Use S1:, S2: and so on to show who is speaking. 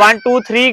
S1: 1 2 3